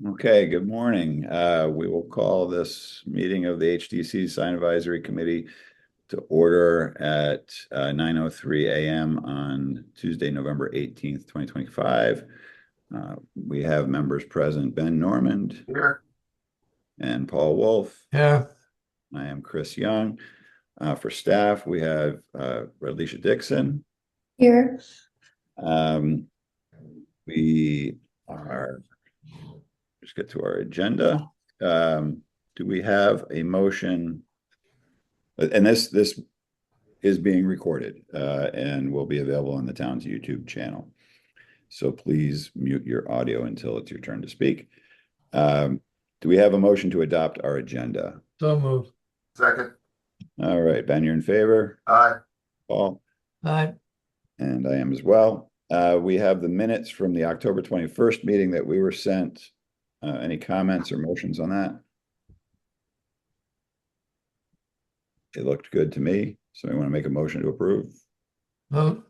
Okay, good morning. We will call this meeting of the HDC Sign Advisory Committee to order at 9:03 a.m. on Tuesday, November 18th, 2025. We have members present, Ben Normand Here. and Paul Wolf. Yeah, I am Chris Young. For staff, we have Radlisha Dixon. Here. Um, we are Just get to our agenda. Do we have a motion? And this is being recorded and will be available on the town's YouTube channel. So please mute your audio until it's your turn to speak. Do we have a motion to adopt our agenda? so moved. Second. All right, Ben, you're in favor? Aye. Paul? Aye. And I am as well. We have the minutes from the October 21st meeting that we were sent. Any comments or motions on that? It looked good to me. So we want to make a motion to approve. Vote.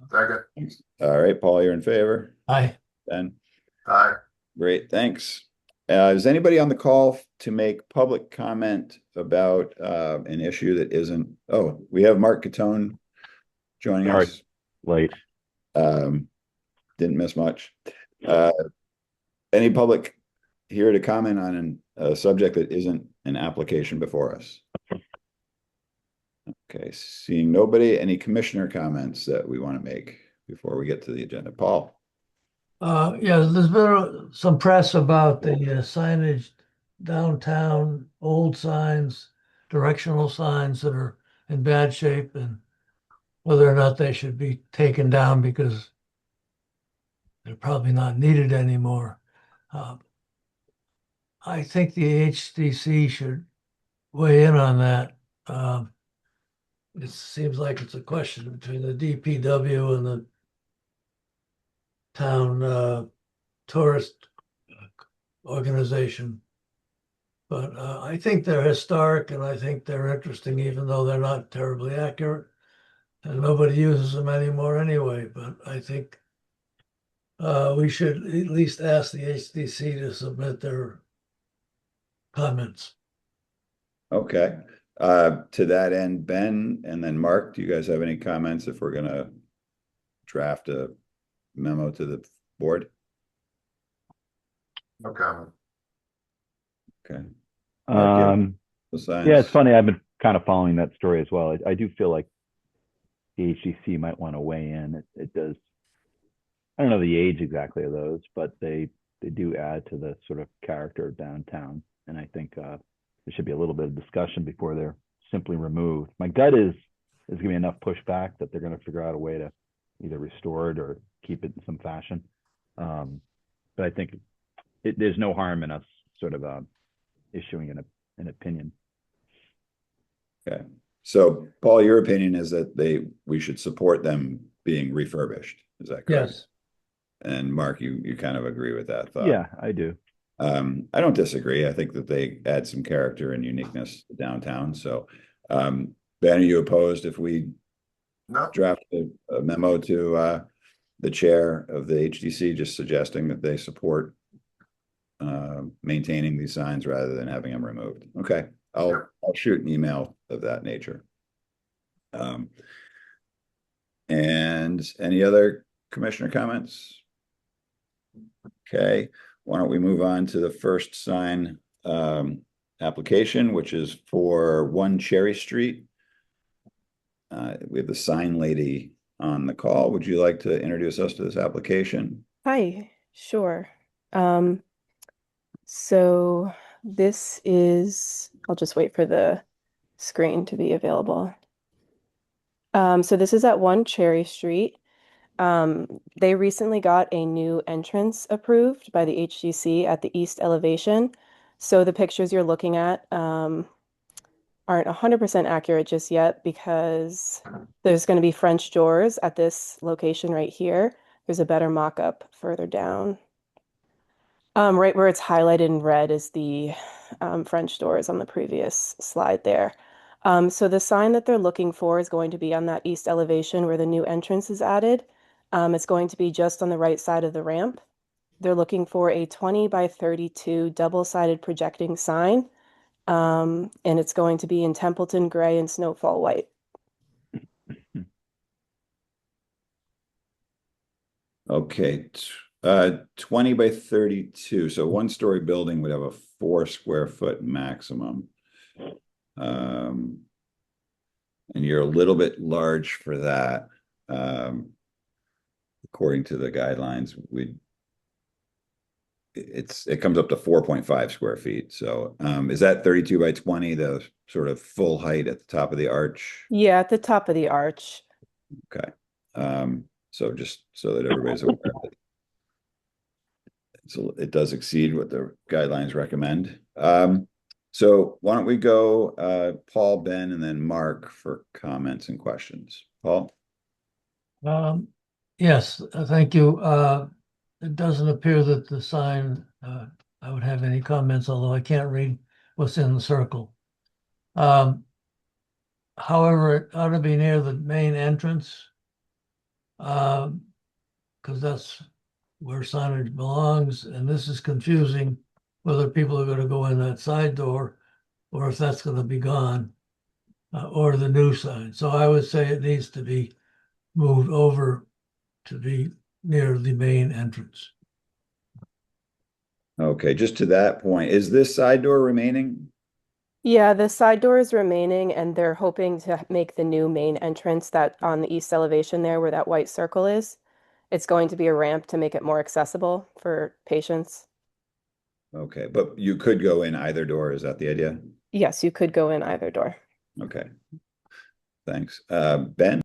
Second. Thanks. All right, Paul, you're in favor? Aye. Ben? Aye. Great, thanks. Is anybody on the call to make public comment about an issue that isn't? Oh, we have Mark Catone joining Sorry. us. Late. Didn't miss much. Any public here to comment on a subject that isn't an application before us? Okay, seeing nobody, any commissioner comments that we want to make before we get to the agenda? Paul? Yeah, there's been some press about the signage downtown, old signs, directional signs that are in bad shape, and whether or not they should be taken down because they're probably not needed anymore. I think the HDC should weigh in on that. It seems like it's a question between the DPW and the town tourist organization. But I think they're historic and I think they're interesting, even though they're not terribly accurate. And nobody uses them anymore anyway. But I think we should at least ask the HDC to submit their comments. Okay. To that end, Ben and then Mark, do you guys have any comments if we're gonna draft a memo to the board? No comment. Okay. Mark, you have the signs? Yeah, it's funny. I've been kind of following that story as well. I do feel like the HDC might want to weigh in. It does. I don't know the age exactly of those, but they do add to the sort of character of downtown. And I think there should be a little bit of discussion before they're simply removed. My gut is there's going to be enough pushback that they're going to figure out a way to either restore it or keep it in some fashion. But I think there's no harm in us sort of issuing an opinion. Okay. So Paul, your opinion is that we should support them being refurbished. Is that correct? Yes. And Mark, you kind of agree with that thought? Yeah, I do. I don't disagree. I think that they add some character and uniqueness to downtown. So, Ben, are you opposed if we No. draft a memo to the chair of the HDC, just suggesting that they support maintaining these signs rather than having them removed? Okay, I'll shoot an email of that nature. And any other commissioner comments? Okay, why don't we move on to the first sign application, which is for 1 Cherry Street. We have the sign lady on the call. Would you like to introduce us to this application? Hi, sure. So this is, I'll just wait for the screen to be available. So this is at 1 Cherry Street. They recently got a new entrance approved by the HDC at the east elevation. So the pictures you're looking at aren't 100% accurate just yet because there's going to be French doors at this location right here. There's a better mock-up further down. Right where it's highlighted in red is the French doors on the previous slide there. So the sign that they're looking for is going to be on that east elevation where the new entrance is added. It's going to be just on the right side of the ramp. they're looking for a 20 by 32 double-sided projecting sign. And it's going to be in Templeton gray and Snowfall white. Okay, 20 by 32. So 1-story building would have a 4 square foot maximum. And you're a little bit large for that. According to the guidelines, it comes up to 4.5 square feet. So is that 32 by 20, the sort of full height at the top of the arch? Yeah, at the top of the arch. Okay. So just so that everybody's aware of it. So it does exceed what the guidelines recommend. So why don't we go Paul, Ben, and then Mark for comments and questions. Paul? Yes, thank you. It doesn't appear that the sign, I would have any comments, although I can't read what's in the circle. However, it ought to be near the main entrance. Because that's where signage belongs, and this is confusing whether people are going to go in that side door or if that's going to be gone, or the new sign. So I would say it needs to be moved over to be near the main entrance. Okay, just to that point, is this side door remaining? Yeah, the side door is remaining, and they're hoping to make the new main entrance that on the east elevation there where that white circle is. It's going to be a ramp to make it more accessible for patients. Okay, but you could go in either door. Is that the idea? Yes, you could go in either door. Okay. Thanks. Ben?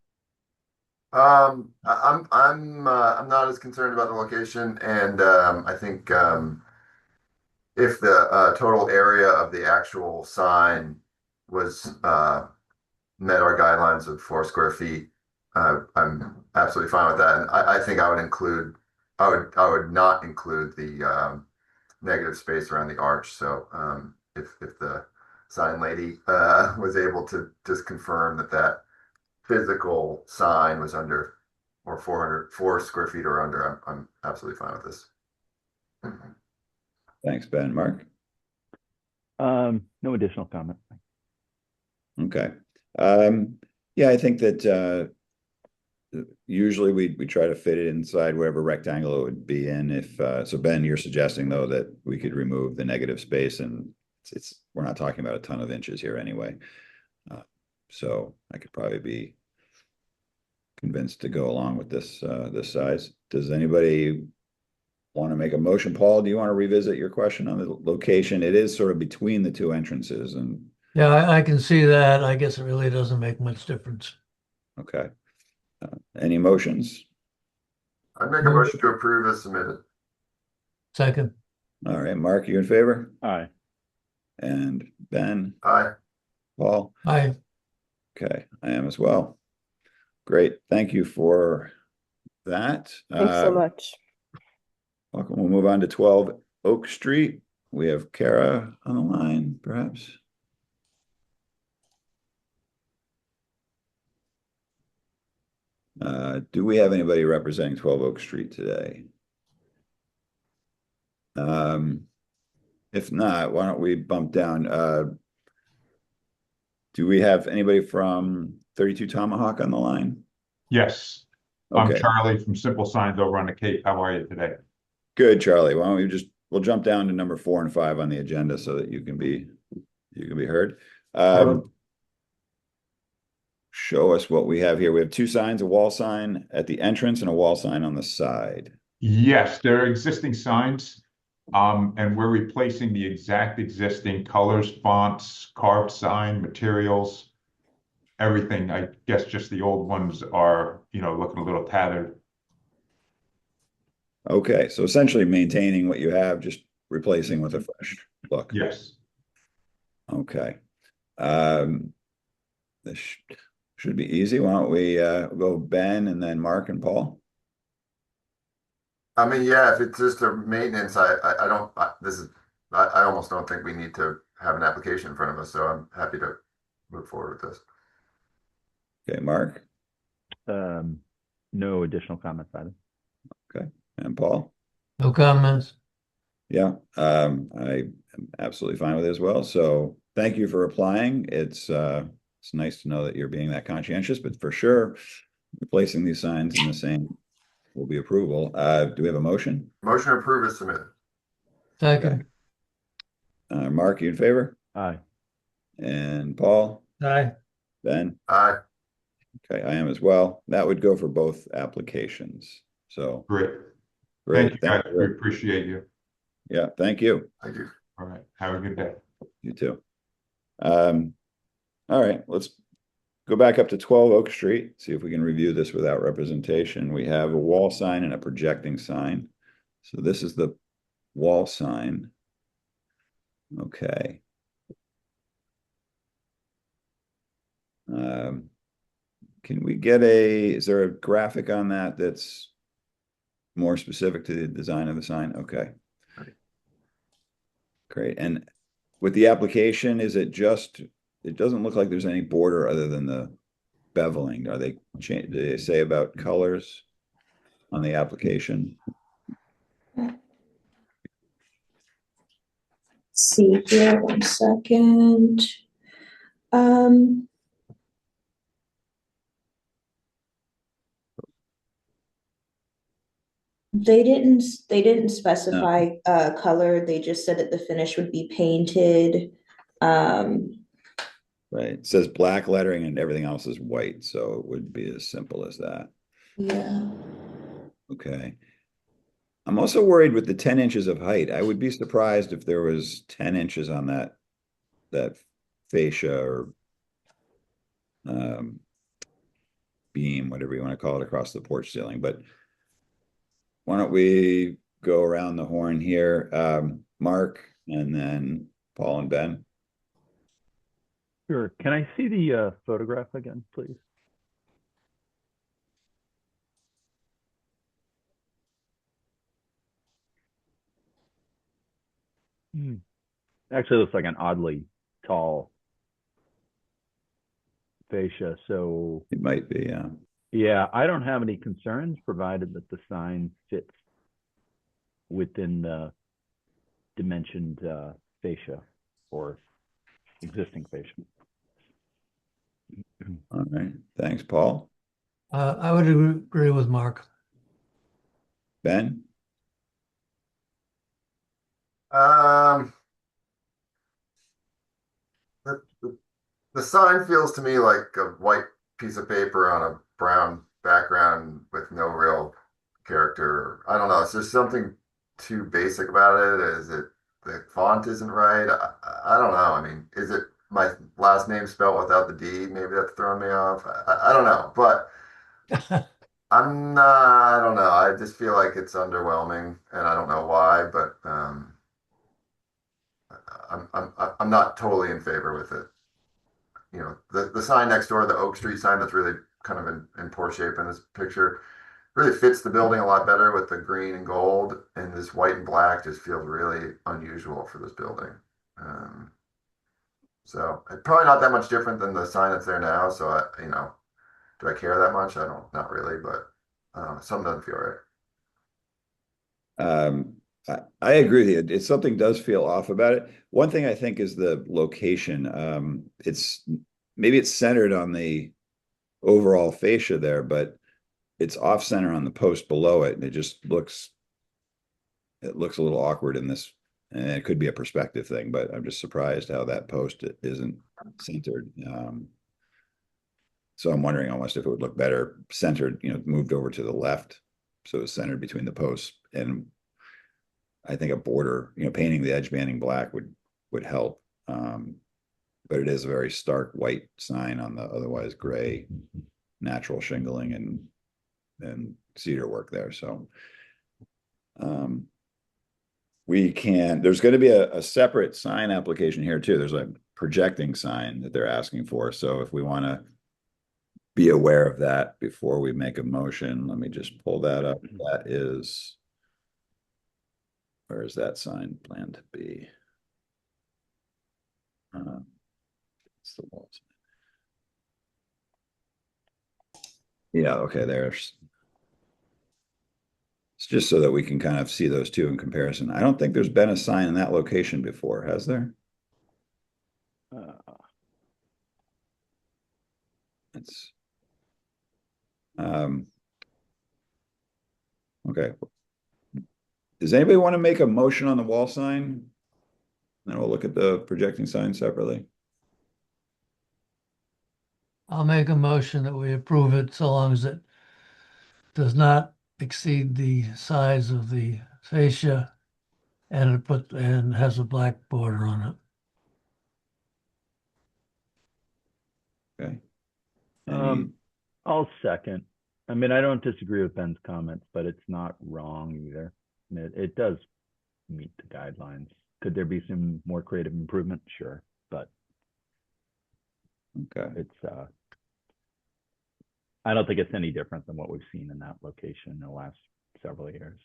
I'm not as concerned about the location, and I think if the total area of the actual sign was met our guidelines of 4 square feet, I'm absolutely fine with that. And I think I would not include the negative space around the arch. So if the sign lady was able to just confirm that physical sign was under or 4 square feet or under, I'm absolutely fine with this. Thanks, Ben. Mark? No additional comment. Okay. Yeah, I think that usually we try to fit it inside wherever rectangle it would be in. If so, Ben, you're suggesting though that we could remove the negative space, and we're not talking about a ton of inches here anyway. So I could probably be convinced to go along with this size. Does anybody want to make a motion? Paul, do you want to revisit your question on the location? It is sort of between the two entrances, and Yeah, I can see that. I guess it really doesn't make much difference. okay. Any motions? I'd make a motion to approve as submitted. Second. All right, Mark, you in favor? Aye. And Ben, Aye. Paul? Aye. Okay, I am as well. Great, thank you for that. Thanks so much. Welcome. We'll move on to 12 Oak Street. We have Kara on the line, perhaps. Do we have anybody representing 12 Oak Street today? If not, why don't we bump down? Do we have anybody from 32 Tomahawk on the line? Yes, I'm Okay, Charlie from Simple Signs over on the Cape. How are you today? good, Charlie. Why don't we'll jump down to number 4 and 5 on the agenda so that you can be heard. Show us what we have here. We have 2 signs, a wall sign at the entrance and a wall sign on the side. Yes, there are existing signs, and we're replacing the exact existing colors, fonts, carved sign, materials, everything. I guess just the old ones are, looking a little tattered. Okay, so essentially maintaining what you have, just replacing with a fresh look. Yes. Okay. This should be easy. Why don't we go Ben and then Mark and Paul? I mean, yeah, if it's just a maintenance, I almost don't think we need to have an application in front of us, so I'm happy to move forward with this. Okay, Mark No additional comments either. and Paul. No comments. Yeah, I am absolutely fine with it as well. So thank you for applying. It's nice to know that you're being that conscientious, but for sure, replacing these signs in the same will be approval. Do we have a motion? Motion to approve is submitted. Second. Mark, you in favor? Aye. And Paul, Aye. Ben? Aye. Okay, I am as well. That would go for both applications. So Great. great. Thank you, guys. We you. appreciate you. Yeah, thank you. Thank you. All right. Have a good day. You too. All right, let's go back up to 12 Oak Street, see if we can review this without representation. We have a wall sign and a projecting sign. So this is the wall sign. Okay. Can we get is there a graphic on that that's more specific to the design of the sign? Okay. Great. And with the application, is it just, it doesn't look like there's any border other than the beveling. Are they do they say about colors on the application? See here, 1 second. Um, they didn't specify color. They just said that the finish would be painted. Right. It says black lettering and everything else is white, so it would be as simple as that. Yeah. Okay. I'm also worried with the 10 inches of height. I would be surprised if there was 10 inches on that fascia or beam, whatever you want to call it, across the porch ceiling. But why don't we go around the horn here? Mark and then Paul and Ben. Sure. Can I see the photograph again, please? Actually, looks like an oddly tall fascia. So It might be, yeah, I don't have any concerns provided that the sign fits within the dimensioned fascia or existing fascia. all right. Thanks, Paul. I would agree with Mark. Ben? The, the sign feels to me like a white piece of paper on a brown background with no real character. I don't know. Is there something too basic about it? Is it the font isn't right? I don't know. I mean, is it my last name spelled without the D? Maybe that's throwing me off. I don't know, but I'm not, I don't know. I just feel like it's underwhelming and I don't know why, but I'm not totally in favor with it. You know, the sign next door, the Oak Street sign that's really kind of in poor shape in this picture, really fits the building a lot better with the green and gold, and this white and black just feels really unusual for this building. So it's probably not that much different than the sign that's there now. So do I care that much? I don't, not really, but something doesn't feel right. I agree with you. It's something does feel off about it. One thing I think is the location. Maybe it's centered on the overall fascia there, but it's off center on the post below it, and it looks a little awkward in this. And it could be a perspective thing, but I'm just surprised how that post isn't centered. So I'm wondering almost if it would look better centered, moved over to the left, so it's centered between the posts. And I think a border, painting the edge banding black would help. But it is a very stark white sign on the otherwise gray natural shingling and cedar work there. So there's going to be a separate sign application here too. There's a projecting sign that they're asking for. So if we want to be aware of that before we make a motion, let me just pull that up. Where is that sign planned to be? It's the wall sign. Yeah, okay, there's. It's just so that we can kind of see those two in comparison. I don't think there's been a sign in that location before, has there? It's okay. Does anybody want to make a motion on the wall sign? Then we'll look at the projecting sign separately. I'll make a motion that we approve it so long as it does not exceed the size of the fascia and has a black border on it. Okay. Any, I'll second. I mean, I don't disagree with Ben's comments, but it's not wrong either. I mean, it does meet the guidelines. Could there be some more creative improvement? Sure, but okay. it's I don't think it's any different than what we've seen in that location in the last several years.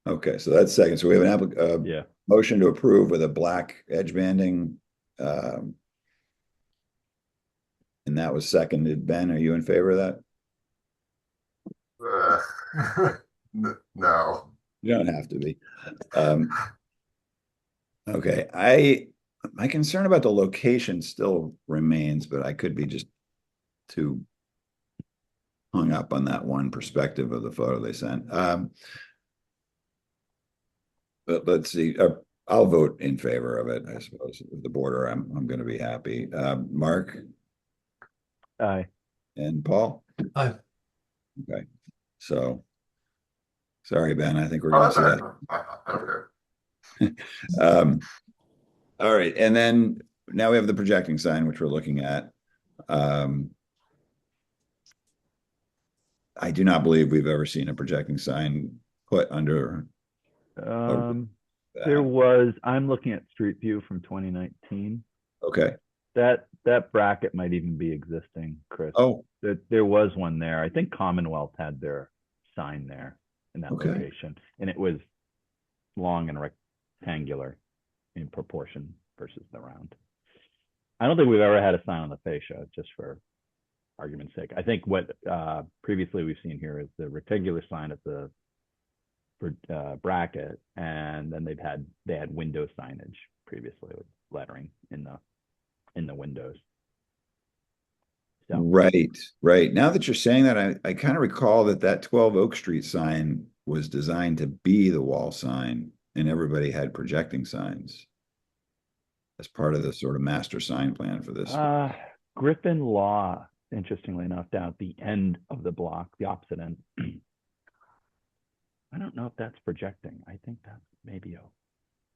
Okay, so that's second. So we have an Yeah. motion to approve with a black edge banding. And that was seconded. Ben, are you in favor of that? No. You don't have to be. Okay, my concern about the location still remains, but I could be just too hung up on that one perspective of the photo they sent. But let's see. I'll vote in favor of it, I suppose. With the border, I'm going to be happy. Mark Aye. and Paul. Aye. Okay, so sorry, Ben. I think we're Oh, going to that's see all that. right. I don't care. All right, and then now we have the projecting sign, which we're looking at. I do not believe we've ever seen a projecting sign put under. There was. I'm looking at Street View from 2019. Okay. That bracket might even be existing, Chris. Oh, There was one there. I think Commonwealth had their sign there in that Okay. location, and it was long and rectangular in proportion versus the round. I don't think we've ever had a sign on the fascia, just for argument's sake. I think what previously we've seen here is the rectangular sign at the bracket, and then they had window signage previously with lettering in the windows. So. right. Now that you're saying that, I kind of recall that 12 Oak Street sign was designed to be the wall sign, and everybody had projecting signs as part of the sort of master sign plan for this. Griffin Law, interestingly enough, down at the end of the block, the opposite end. I don't know if that's projecting. I think that's maybe a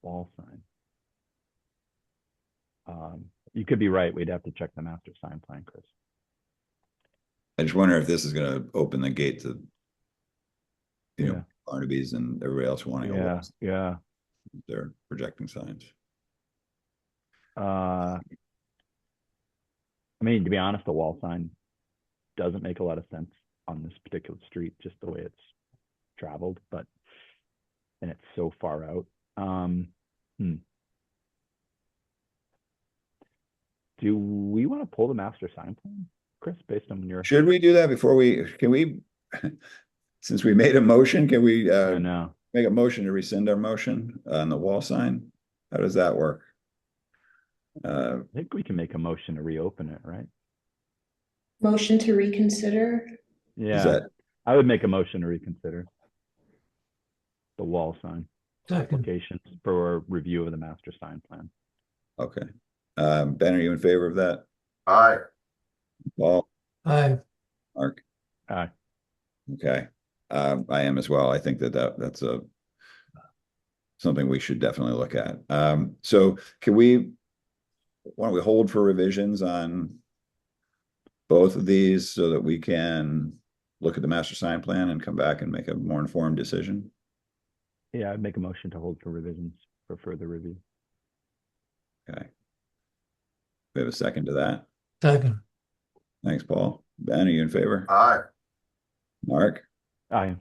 wall sign. You could be right. We'd have to check the master sign plan, Chris. I just wonder if this is going to open the gate to, know, Barnaby's and everybody else wanting their projecting signs. I mean, to be honest, the wall sign doesn't make a lot of sense on this particular street, just the way it's traveled, and it's so far out. Do we want to pull the master sign plan, Chris, based on your? Should we do that before since we made a motion, can we make a motion to rescind our motion on the wall sign? How does that work? I think we can make a motion to reopen it, right? Motion to reconsider. Yeah, I would make a motion to reconsider the wall sign applications for review of the master sign plan. Okay. Ben, are you in favor of that? Aye. Paul? Aye. Mark? Aye. Okay. I am as well. I think that's something we should definitely look at. So why don't we hold for revisions on both of these so that we can look at the master sign plan and come back and make a more informed decision? Yeah, I'd make a motion to hold for revisions for further review. Okay. We have a second to that. Second. Thanks, Paul. Ben, are you in favor? Aye. Mark? Aye.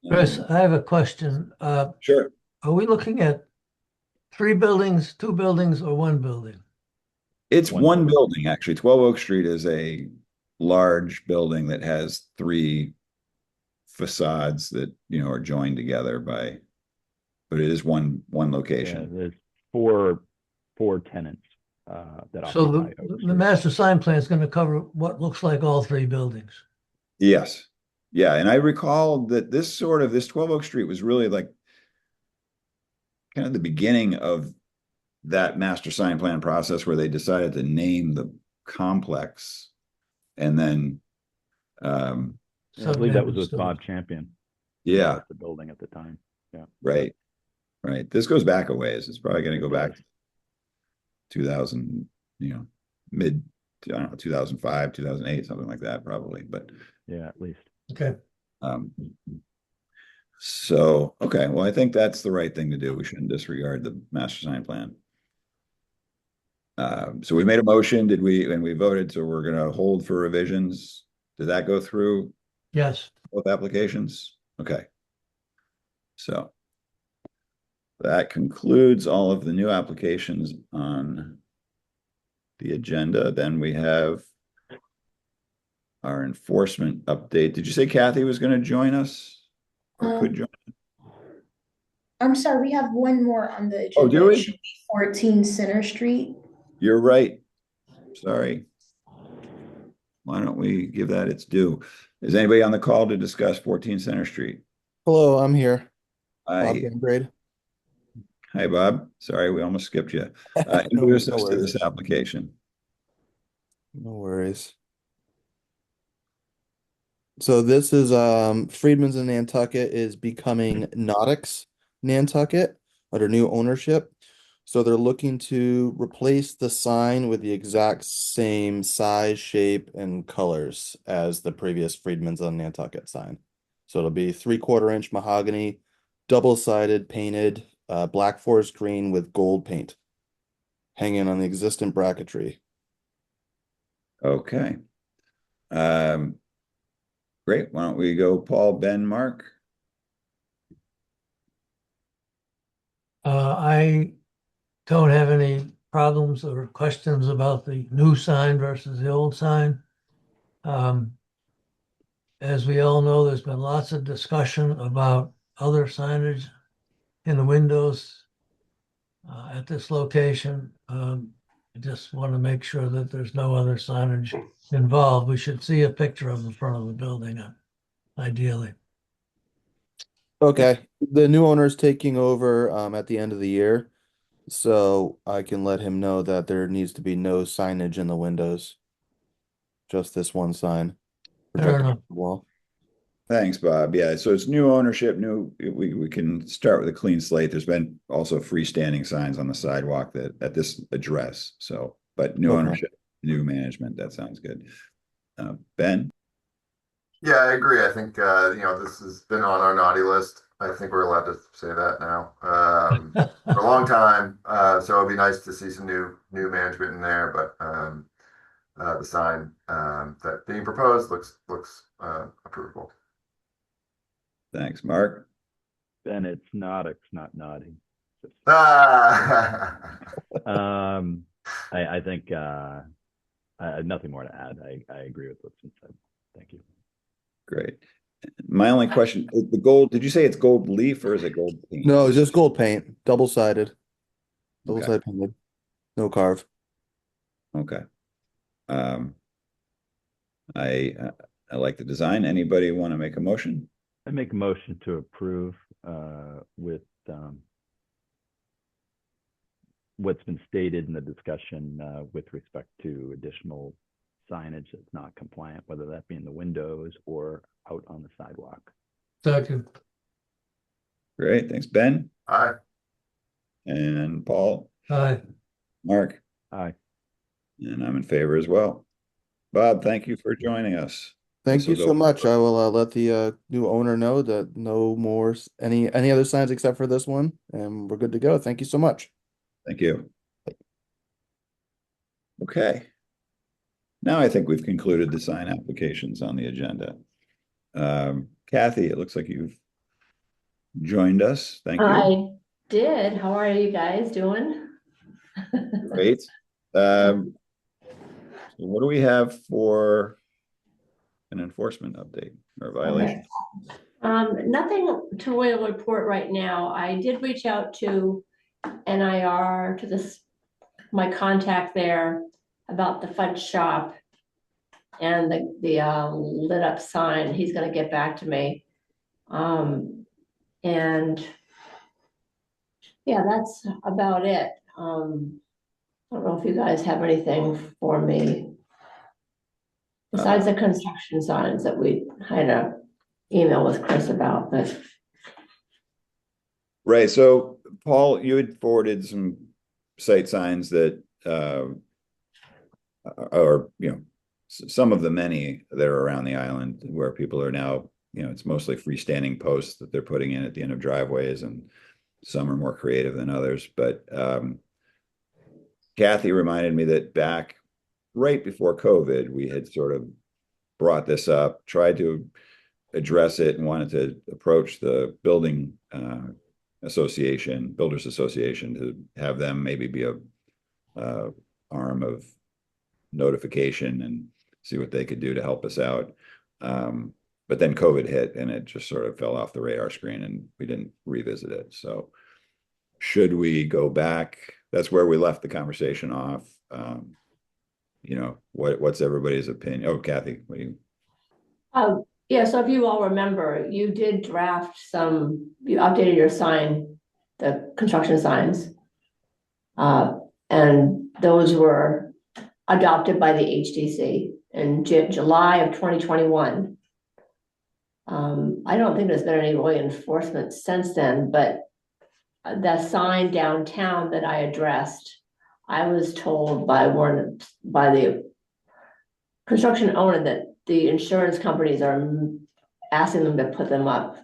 Chris, I have a question. Sure. Are we looking at 3 buildings, 2 buildings, or 1 building? It's one building, actually. 12 Oak Street is a large building that has 3 facades that, are joined together but it is one Yeah, location. there's four tenants that So occupy Oak the Street. master sign plan is going to cover what looks like all three buildings. Yes. Yeah. And I recall that this 12 Oak Street was really like kind of the beginning of that master sign plan process where they decided to name the complex. And then, Yeah, I believe that was Subname with stores. Bob Champion. yeah, The building at the time. Yeah. right. Right. This goes back a ways. It's probably going to go It back does. to 2000, mid, I don't know, 2005, 2008, something like that, probably. But, Yeah, at least. Okay. um, so, okay, well, I think that's the right thing to do. We shouldn't disregard the master sign plan. So we made a motion, and we voted, so we're gonna hold for revisions. Did that go through Yes. both applications? Okay. So that concludes all of the new applications on the agenda. Then we have our enforcement update. Did you say Kathy was gonna join us? Or could join? I'm sorry, we have one more on the Oh, agenda. do we? It should be 14 Center Street. You're right. Sorry. Why don't we give that its due? Is anybody on the call to discuss 14 Center Street? Hello, I'm here. Bob Hi, Gamgrade. hi, Bob. Sorry, we almost skipped you. No, Introduce no us to worries. this application. No worries. So this is Friedman's in Nantucket is becoming Nautics Nantucket under new ownership. So they're looking to replace the sign with the exact same size, shape, and colors as the previous Friedman's on Nantucket sign. So it'll be 3/4 inch mahogany, double-sided painted, black forest green with gold paint, hanging on the existing bracketry. Okay. Great. Why don't we go Paul, Ben, Mark? I don't have any problems or questions about the new sign versus the old sign. As we all know, there's been lots of discussion about other signage in the windows at this location. I just want to make sure that there's no other signage involved. We should see a picture of the front of the building, ideally. Okay, the new owner is taking over at the end of the year, so I can let him know that there needs to be no signage in the windows. Just this one sign Fair projected enough. on the wall. Thanks, Bob. Yeah, so it's new ownership, we can start with a clean slate. There's been also freestanding signs on the sidewalk that at this address. So, but new Okay. ownership, new management, that sounds good. Ben? Yeah, I agree. I think, this has been on our naughty list. I think we're allowed to say that now, for a long time. So it'd be nice to see some new management in there, but, the sign, that being proposed looks approvable. Thanks, Mark. Ben, it's Nautics, not naughty. Ah. I think I have nothing more to add. I agree with what's been said. Thank you. Great. My only question, the gold, did you say it's gold leaf or is it gold paint? No, it's just gold paint, double-sided. Okay. Double-sided painted. No carve. Okay. I like the design. Anybody want to make a motion? I make a motion to approve with what's been stated in the discussion with respect to additional signage that's not compliant, whether that be in the windows or out on the sidewalk. Second. Great. Thanks, Ben. Aye. And Paul, Aye. Mark, Aye. and I'm in favor as well. Bob, thank you for joining us. Thank This you will so go- much. I will let the new owner know that no more any other signs except for this one, and we're good to go. Thank you so much. Thank you. Okay. Now I think we've concluded the sign applications on the agenda. Kathy, it looks like you've joined us. Thank you. I did. How are you guys doing? Great. So what do we have for an enforcement update or violation. Nothing to really report right now. I did reach out to NIR, to my contact there about the fudge shop and the lit up sign. He's gonna get back to me. And yeah, that's about it. I don't know if you guys have anything for me besides the construction signs that we had a email with Chris about, but Right. So Paul, you had forwarded some site signs that or some of the many that are around the island where people are now, it's mostly freestanding posts that they're putting in at the end of driveways, and some are more creative than others. But Kathy reminded me that back right before COVID, we had sort of brought this up, tried to address it, and wanted to approach the builders association to have them maybe be a arm of notification and see what they could do to help us out. But then COVID hit and it just sort of fell off the radar screen and we didn't revisit it. So should we go back? That's where we left the conversation off. What's everybody's opinion? Oh, Kathy, what do you? yeah, so if you all remember, you did draft you updated your sign, the construction signs. And those were adopted by the HDC in July of 2021. I don't think there's been any really enforcement since then, but the sign downtown that I addressed, I was told by the construction owner that the insurance companies are asking them to put them up.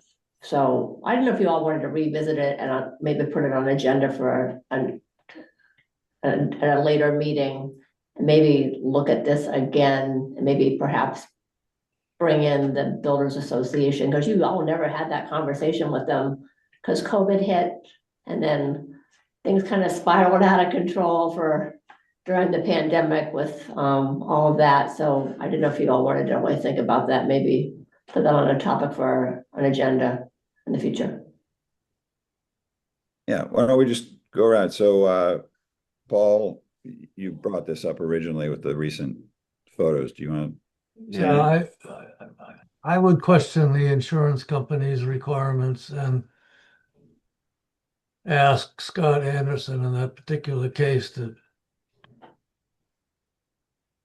So I don't know if you all wanted to revisit it and maybe put it on an agenda for a later meeting, and maybe look at this again, and maybe perhaps bring in the Builders Association, because you all never had that conversation with them because COVID hit, and then things kind of spiraled out of control during the pandemic with all of that. So I didn't know if you all wanted to really think about that, maybe put that on a topic for an agenda in the future. Yeah, why don't we just go around? So Paul, you brought this up originally with the recent photos. Do you want to? Yeah, I would question the insurance company's requirements and ask Scott Anderson in that particular case to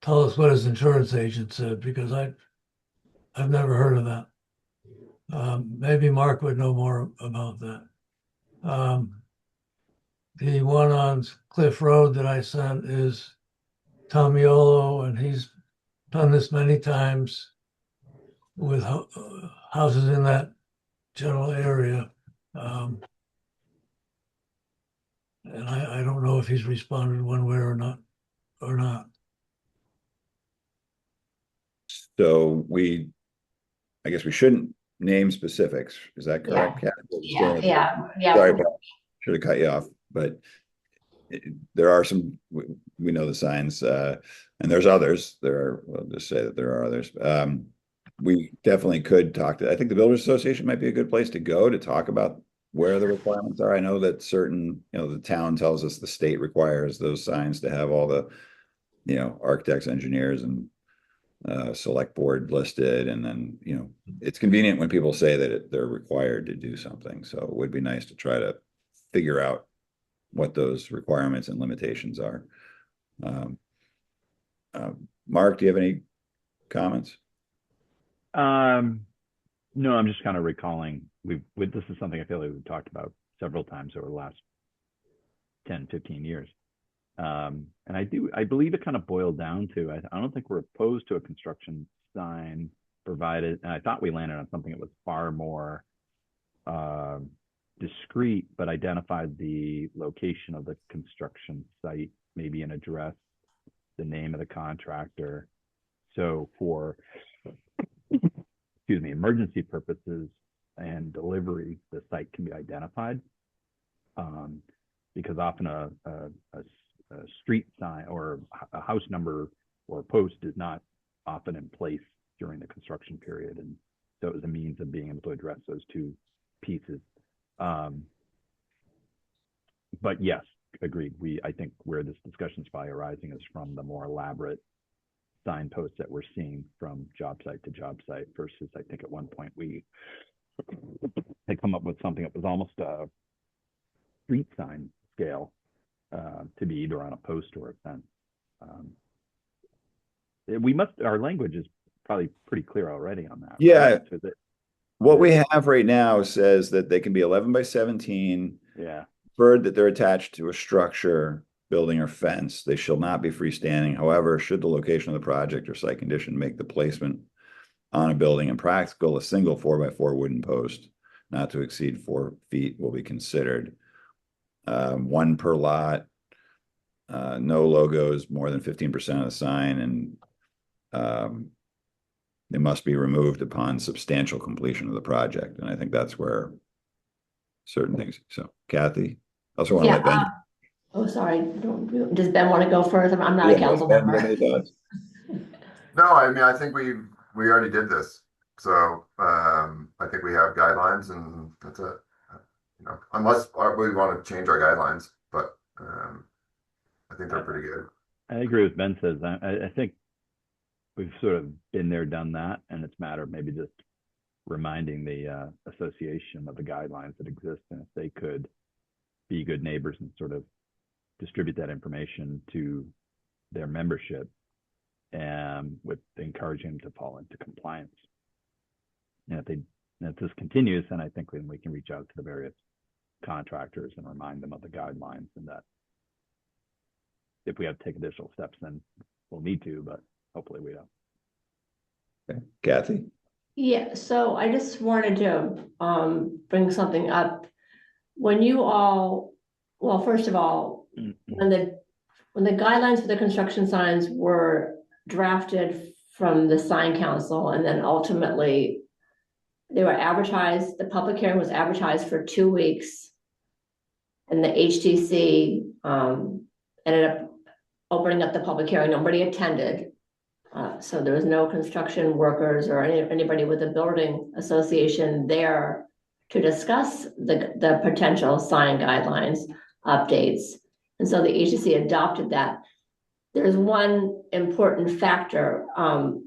tell us what his insurance agent said, because I've never heard of that. Maybe Mark would know more about that. The one on Cliff Road that I sent is Tomiolo, and he's done this many times with houses in that general area. And I don't know if he's responded one way or not. So I guess we shouldn't name specifics. Is that correct, Kathy? Yeah. Sorry, Paul. Should have cut you off, but there are some, we know the signs, and there's others. We'll just say that there are others. We definitely could I think the Builders Association might be a good place to go to talk about where the requirements are. I know that the town tells us the state requires those signs to have all the, architects, engineers, and select board listed. And then, it's convenient when people say that they're required to do something. So it would be nice to try to figure out what those requirements and limitations are. Mark, do you have any comments? No, I'm just kind of recalling this is something I feel like we've talked about several times over the last 10, 15 years. And I believe it kind of boiled down to, I don't think we're opposed to a construction sign provided, and I thought we landed on something that was far more discreet, but identified the location of the construction site, maybe an address, the name of the contractor. So for, emergency purposes and delivery, the site can be identified. Because often a street sign or a house number or a post is not often in place during the construction period. And so it was a means of being able to address those two pieces. But yes, agreed. I think where this discussion is probably arising is from the more elaborate signposts that we're seeing from job site to job site versus I think at one point we had come up with something that was almost a street sign scale to be either on a post or a fence. Our language is probably pretty clear already on that. Yeah. Right? So what we have right now says that they can be 11 by 17. Yeah. Preferred that they're attached to a structure, building, or fence. They shall not be freestanding. However, should the location of the project or site condition make the placement on a building impractical, a single 4x4 wooden post not to exceed 4 feet will be considered. One per lot. No logos more than 15% of the sign, and they must be removed upon substantial completion of the project. And I think that's where certain things. So, Kathy, I also want to let Ben. Oh, sorry. Does Ben want to go first? I'm not a council member. No, I mean, I think we already did this. So I think we have guidelines, and that's it. You know, unless we want to change our guidelines, but I think they're pretty good. I agree with Ben says. I think we've sort of been there, done that, and it's a matter of maybe just reminding the association of the guidelines that exist, and if they could be good neighbors and sort of distribute that information to their membership, and with encouraging them to fall into compliance. And if this continues, then I think then we can reach out to the various contractors and remind them of the guidelines, and that if we have to take additional steps, then we'll need to, but hopefully we don't. Okay. Kathy? Yeah, so I just wanted to bring something up. When you all, well, first of all, when the guidelines for the construction signs were drafted from the sign council, and then ultimately they were advertised, the public hearing was advertised for 2 weeks, and the HDC ended up opening up the public hearing. Nobody attended. So there was no construction workers or anybody with the building association there to discuss the potential sign guidelines updates. And so the agency adopted that. There's one important factor. The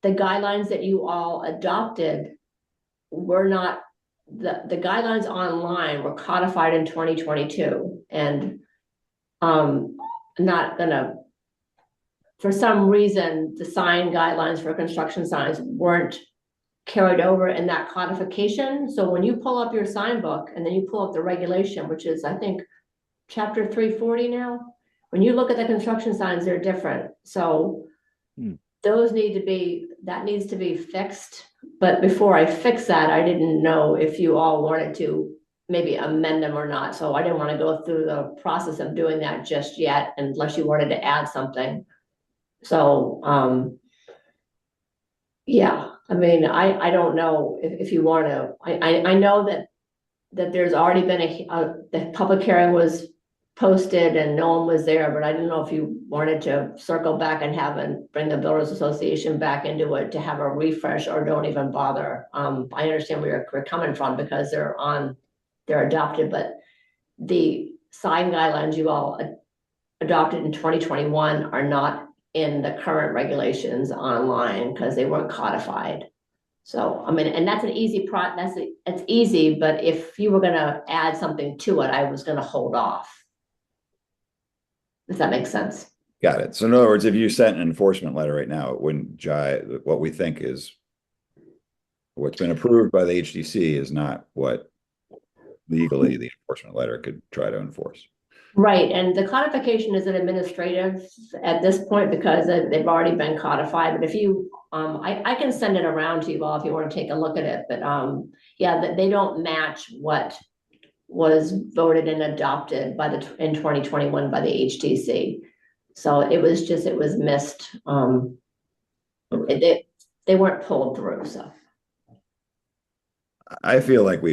guidelines that you all adopted were not, the guidelines online were codified in 2022, and not gonna, for some reason, the sign guidelines for construction signs weren't carried over in that codification. So when you pull up your sign book and then you pull up the regulation, which is, I think, chapter 340 now, when you look at the construction signs, they're different. So those that needs to be fixed. But before I fix that, I didn't know if you all wanted to maybe amend them or not. So I didn't want to go through the process of doing that just yet, unless you wanted to add something. So, yeah, I mean, I don't know if you want to, I know that there's already been the public hearing was posted and no one was there, but I didn't know if you wanted to circle back and bring the Builders Association back into it to have a refresh, or don't even bother. I understand where you're coming from because they're adopted, but the sign guidelines you all adopted in 2021 are not in the current regulations online because they weren't codified. So, I mean, and that's an easy it's easy, but if you were gonna add something to it, I was gonna hold off. If that makes sense. Got it. So in other words, if you sent an enforcement letter right now, it wouldn't jive. What we think is what's been approved by the HDC is not what legally the enforcement letter could try to enforce. Right, and the codification is an administrative at this point because they've already been codified. But if you, I can send it around to you all if you want to take a look at it. But yeah, they don't match what was voted and adopted in 2021 by the HDC. So it was missed. They weren't pulled through. So I feel like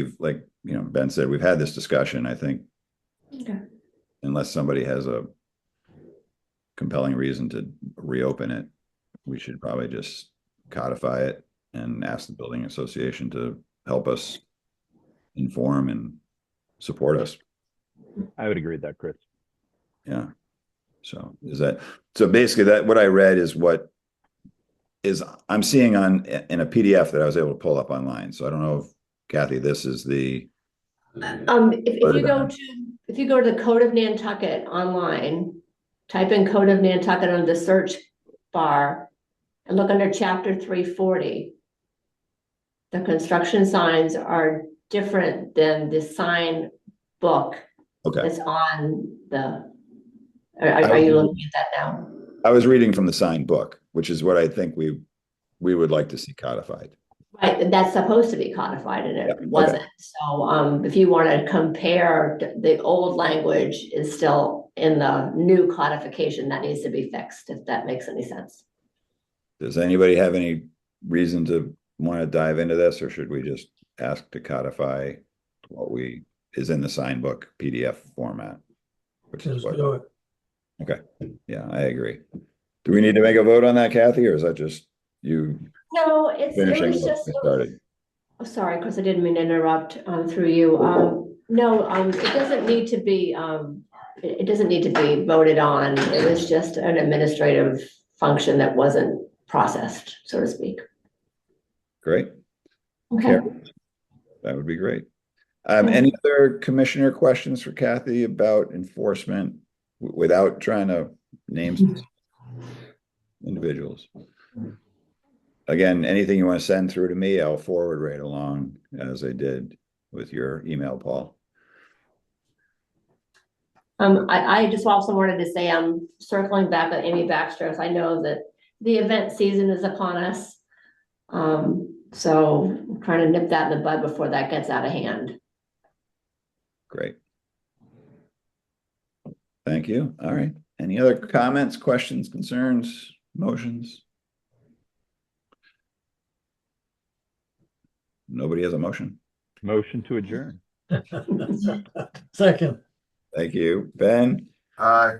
Ben said, we've had this discussion. I think. Okay. Unless somebody has a compelling reason to reopen it, we should probably just codify it and ask the building association to help us inform and support us. I would agree with that, Chris. Yeah. So so basically that what I read is what is I'm seeing in a PDF that I was able to pull up online. So I don't know if Kathy, this is the If you go to the Code of Nantucket online, type in Code of Nantucket under the search bar and look under chapter 340. The construction signs are different than the sign book that's on the, are you looking at that now? I was reading from the signed book, which is what I think we would like to see codified. Right, that's supposed to be codified and it wasn't. So if you want to compare, the old language is still in the new codification that needs to be fixed, if that makes any sense. Does anybody have any reason to want to dive into this, or should we just ask to codify what is in the sign book PDF format? Which is what. Okay. Yeah, I agree. Do we need to make a vote on that, Kathy, or is that just you? No, it was just. Oh, sorry, Chris, I didn't mean to interrupt through you. No, it doesn't need to be. It doesn't need to be voted on. It was just an administrative function that wasn't processed, so to speak. Great. Okay. That would be great. Any other commissioner questions for Kathy about enforcement without trying to name individuals? Again, anything you want to send through to me, I'll forward right along as I did with your email, Paul. I just also wanted to say I'm circling back with Amy Baxter. I know that the event season is upon us. So I'm trying to nip that in the bud before that gets out of hand. Great. Thank you. All right. Any other comments, questions, concerns, motions? Nobody has a motion. Motion to adjourn. Second. Thank you. Ben? Aye.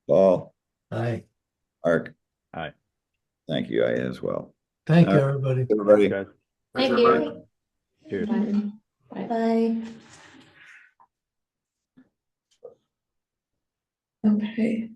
Paul? Aye. Mark? Aye. Thank you. I as well. Thank you, everybody. Everybody. Guys. Thank you. Cheers. Bye. Bye. Okay.